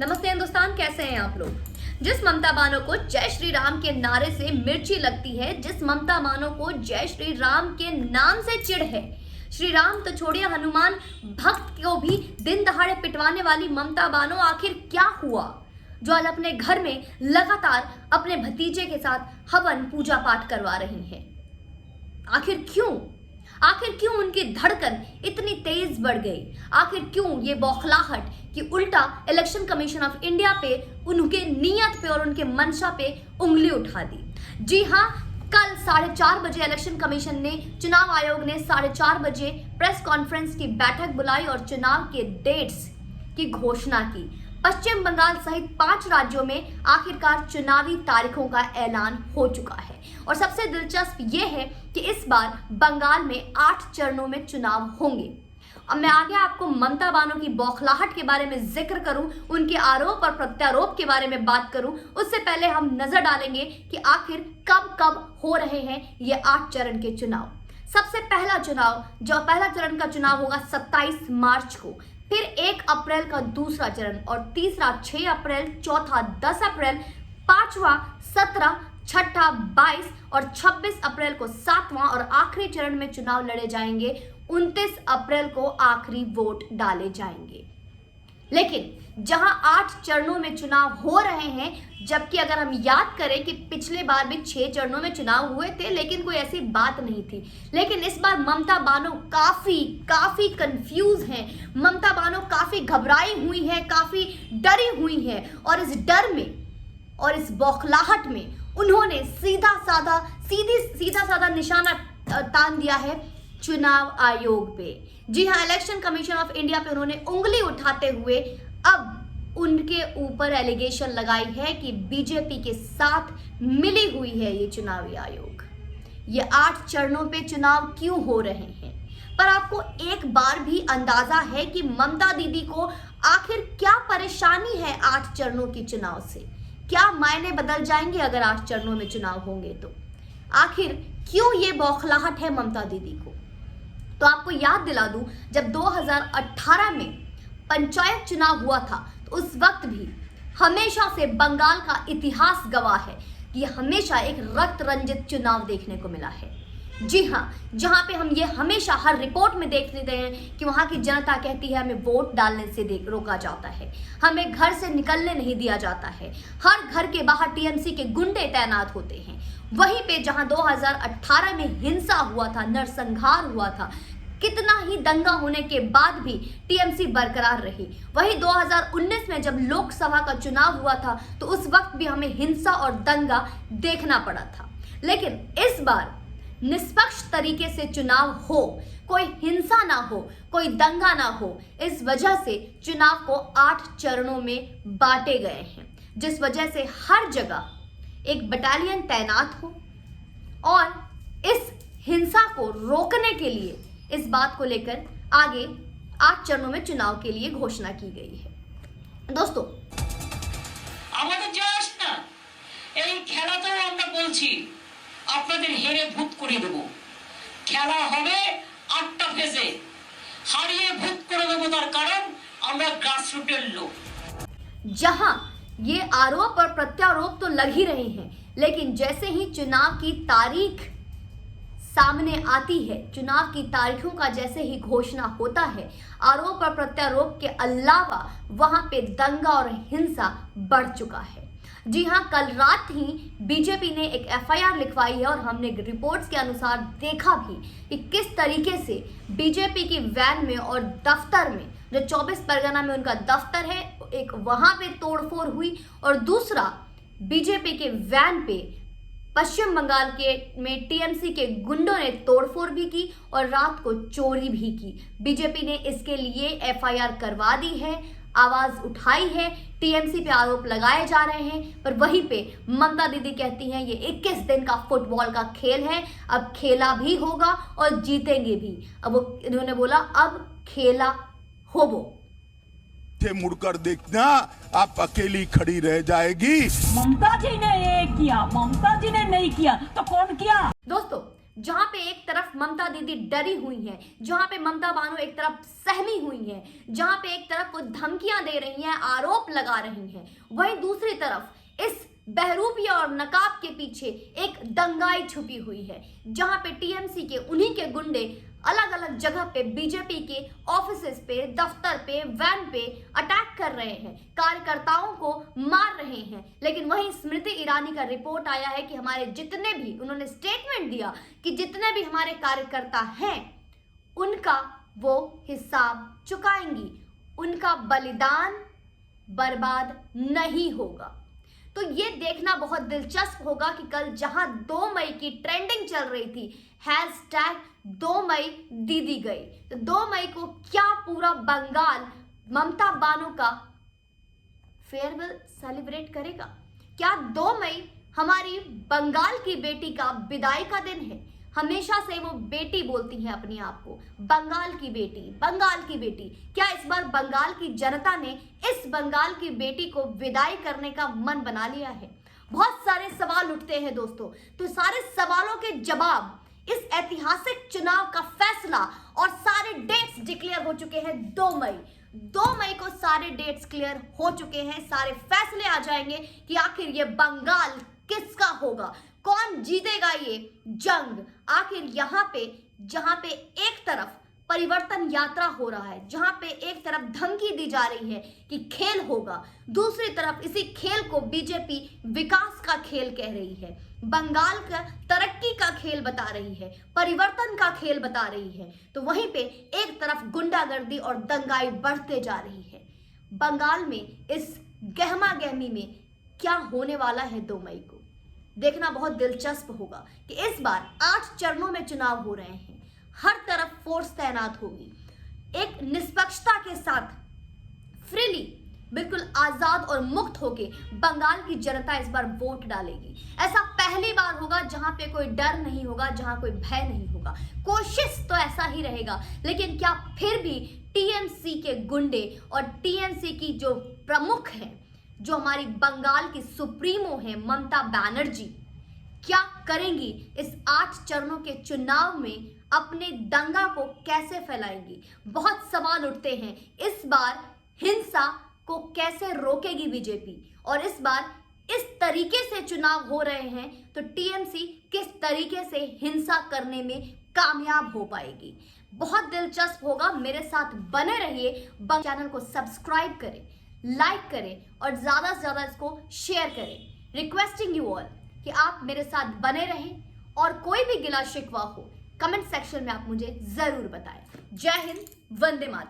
नमस्ते हिंदुस्तान, कैसे हैं आप लोग। जिस ममता बानो को जय श्री राम के नारे से मिर्ची लगती है, जिस ममता बानो को जय श्री राम के नाम से चिढ़ है, श्री राम तो छोड़िए हनुमान भक्त को भी दिन दहाड़े पिटवाने वाली ममता बानो, आखिर क्या हुआ जो आज अपने घर में लगातार अपने भतीजे के साथ हवन पूजा पाठ करवा रही हैं? आखिर क्यों उनकी धड़कन इतनी तेज बढ़ गई? आखिर क्यों ये बौखलाहट कि उल्टा इलेक्शन कमीशन ऑफ इंडिया पे, उनके नियत पे और उनके मंशा पे उंगली उठा दी? जी हाँ, कल 4:30 बजे इलेक्शन कमीशन ने, चुनाव आयोग ने 4:30 बजे प्रेस कॉन्फ्रेंस की बैठक बुलाई और चुनाव के डेट्स की घोषणा की। पश्चिम बंगाल सहित 5 राज्यों में आखिरकार चुनावी तारीखों का ऐलान हो चुका है और सबसे दिलचस्प ये है कि इस बार बंगाल में 8 चरणों में चुनाव होंगे। अब मैं आगे आपको ममता बानो की बौखलाहट के बारे में जिक्र करूं, उनके आरोप और प्रत्यारोप के बारे में बात करूं, उससे पहले हम नजर डालेंगे कि आखिर कब हो रहे हैं ये 8 चरण के चुनाव। सबसे पहला चरण का चुनाव होगा 27 मार्च को, फिर 1 अप्रैल का दूसरा चरण और तीसरा 6 अप्रैल, चौथा 10 अप्रैल, पांचवा 17, छठा 22 और 26 अप्रैल को 7वां और आखिरी चरण में चुनाव लड़े जाएंगे। 29 अप्रैल को आखिरी वोट डाले जाएंगे। लेकिन जहां 8 चरणों में चुनाव हो रहे हैं, जबकि अगर हम याद करें कि पिछले बार भी 6 चरणों में चुनाव हुए थे, लेकिन कोई ऐसी बात नहीं थी। लेकिन इस बार ममता बानो काफी कंफ्यूज हैं। ममता बानो काफी घबराई हुई है, काफी डरी हुई है और इस डर में और इस बौखलाहट में उन्होंने सीधा साधा निशाना तान दिया है चुनाव आयोग पे। जी हाँ, इलेक्शन कमीशन ऑफ इंडिया पे उन्होंने उंगली उठाते हुए अब उनके ऊपर एलिगेशन लगाई है कि बीजेपी के साथ मिली हुई है ये चुनावी आयोग। ये 8 चरणों पे चुनाव क्यों हो रहे हैं? पर आपको एक बार भी अंदाजा है कि ममता दीदी को आखिर क्या परेशानी है 8 चरणों के चुनाव से? क्या मायने बदल जाएंगे अगर 8 चरणों में चुनाव होंगे तो? आखिर क्यों ये बौखलाहट है ममता दीदी को? तो आपको याद दिला दूं, जब 2018 में पंचायत चुनाव हुआ था तो उस वक्त भी हमेशा से बंगाल का इतिहास गवाह है कि हमेशा एक रक्त रंजित चुनाव देखने को मिला है। जी हाँ, जहां पे हम ये हमेशा हर रिपोर्ट में देख लेते हैं कि वहां की जनता कहती है हमें वोट डालने से रोका जाता है, हमें घर से निकलने नहीं दिया जाता है, हर घर के बाहर टीएमसी के गुंडे तैनात होते हैं। वहीं पे जहां 2018 में हिंसा हुआ था, नरसंहार हुआ था, कितना ही दंगा होने के बाद भी टीएमसी बरकरार रही। वहीं 2019 में जब लोकसभा का चुनाव हुआ था तो उस वक्त भी हमें हिंसा और दंगा देखना पड़ा था। लेकिन इस बार निष्पक्ष तरीके से चुनाव हो, कोई हिंसा ना हो, कोई दंगा ना हो, इस वजह से चुनाव को 8 चरणों में बांटे गए हैं, जिस वजह से हर जगह एक बटालियन तैनात हो और इस हिंसा को रोकने के लिए इस बात को लेकर आगे 8 चरणों में चुनाव के लिए घोषणा की गई है। दोस्तों, আমাদের যাস না এই খেলাতেও আমরা বলছি আপনাদের হেরে ভূত করে দেব। খেলা হবে 8টা ফেজে, হারিয়ে ভূত করে দেব। তার কারণ আমরা গ্রাসরুটের লোক। जहां ये आरोप और प्रत्यारोप तो लग ही रहे हैं, लेकिन जैसे ही चुनाव की तारीख सामने आती है, चुनाव की तारीखों का जैसे ही घोषणा होता है, आरोप और प्रत्यारोप के अलावा वहां पे दंगा और हिंसा बढ़ चुका है। जी हाँ, कल रात ही बीजेपी ने एक एफआईआर लिखवाई है और हमने रिपोर्ट्स के अनुसार देखा भी कि किस तरीके से बीजेपी की वैन में और दफ्तर में, जो 24 परगना में उनका दफ्तर है, एक वहां पे तोड़फोड़ हुई और दूसरा बीजेपी के वैन पे पश्चिम बंगाल में टीएमसी के गुंडों ने तोड़फोड़ भी की और रात को चोरी भी की। बीजेपी ने इसके लिए एफआईआर करवा दी है, आवाज उठाई है, टीएमसी पे आरोप लगाए जा रहे हैं। पर वहीं पे ममता दीदी कहती हैं ये 21 दिन का फुटबॉल का खेल है, अब खेला भी होगा और जीतेंगे भी। अब इन्होंने बोला अब खेला होबो। मुड़कर देखना, आप अकेली खड़ी रह जाएगी। ममता जी ने ये किया, ममता जी ने नहीं किया तो कौन किया? दोस्तों, जहां पे एक तरफ ममता दीदी डरी हुई हैं, जहां पे ममता बानो एक तरफ सहमी हुई हैं, जहां पे एक तरफ वो धमकियां दे रही हैं, आरोप लगा रही हैं, वहीं दूसरी तरफ इस बहरूपिया और नकाब के पीछे एक दंगाई छुपी हुई है, जहां पे टीएमसी के उन्हीं के गुंडे अलग अलग जगह पे बीजेपी के ऑफिसेस पे, दफ्तर पे, वैन पे अटैक कर रहे हैं, कार्यकर्ताओं को मार रहे हैं। लेकिन वहीं स्मृति ईरानी का रिपोर्ट आया है कि हमारे जितने भी, उन्होंने स्टेटमेंट दिया कि जितने भी हमारे कार्यकर्ता हैं उनका वो हिसाब चुकाएंगी, उनका बलिदान बर्बाद नहीं होगा। तो ये देखना बहुत दिलचस्प होगा कि कल जहां 2 मई की ट्रेंडिंग चल रही थी, हैशटैग 2 मई दीदी गई, तो 2 मई को क्या पूरा बंगाल ममता बानो का फेयरवेल सेलिब्रेट करेगा? क्या 2 मई हमारी बंगाल की बेटी का विदाई का दिन है? हमेशा से वो बेटी बोलती हैं अपने आप को, बंगाल की बेटी, बंगाल की बेटी। क्या इस बार बंगाल की जनता ने इस बंगाल की बेटी को विदाई करने का मन बना लिया है? बहुत सारे सवाल उठते हैं दोस्तों। तो सारे सवालों के जवाब, इस ऐतिहासिक चुनाव का फैसला और सारे डेट्स डिक्लेयर हो चुके हैं 2 मई। 2 मई को सारे डेट्स क्लियर हो चुके हैं, सारे फैसले आ जाएंगे कि आखिर ये बंगाल किसका होगा, कौन जीतेगा ये जंग। आखिर यहाँ पे जहाँ पे एक तरफ परिवर्तन यात्रा हो रहा है, जहाँ पे एक तरफ धमकी दी जा रही है कि खेल होगा, दूसरी तरफ इसी खेल को बीजेपी विकास का खेल कह रही है, बंगाल का तरक्की का खेल बता रही है, परिवर्तन का खेल बता रही है, तो वहीं पे एक तरफ गुंडागर्दी और दंगाई बढ़ते जा रही है। बंगाल में इस गहमा गहमी में क्या होने वाला है 2 मई को, देखना बहुत दिलचस्प होगा कि इस बार 8 चरणों में चुनाव हो रहे हैं, हर तरफ फोर्स तैनात होगी, एक निष्पक्षता के साथ फ्रीली, बिल्कुल आजाद और मुक्त होके बंगाल की जनता इस बार वोट डालेगी। ऐसा पहली बार होगा जहां पे कोई डर नहीं होगा, जहां कोई भय नहीं होगा। कोशिश तो ऐसा ही रहेगा, लेकिन क्या फिर भी टीएमसी के गुंडे और टीएमसी की जो प्रमुख हैं, जो हमारी बंगाल की सुप्रीमो है ममता बनर्जी, क्या करेंगी इस 8 चरणों के चुनाव में, अपने दंगा को कैसे फैलाएंगी? बहुत सवाल उठते हैं। इस बार हिंसा को कैसे रोकेगी बीजेपी, और इस बार इस तरीके से चुनाव हो रहे हैं तो टीएमसी किस तरीके से हिंसा करने में कामयाब हो पाएगी? बहुत दिलचस्प होगा। मेरे साथ बने रहिए। चैनल को सब्सक्राइब करें, लाइक करें और ज़्यादा से ज़्यादा इसको शेयर करें। रिक्वेस्टिंग यू ऑल कि आप मेरे साथ बने रहें, और कोई भी गिला शिकवा हो कमेंट सेक्शन में आप मुझे ज़रूर बताएं। जय हिंद, वंदे मातरम।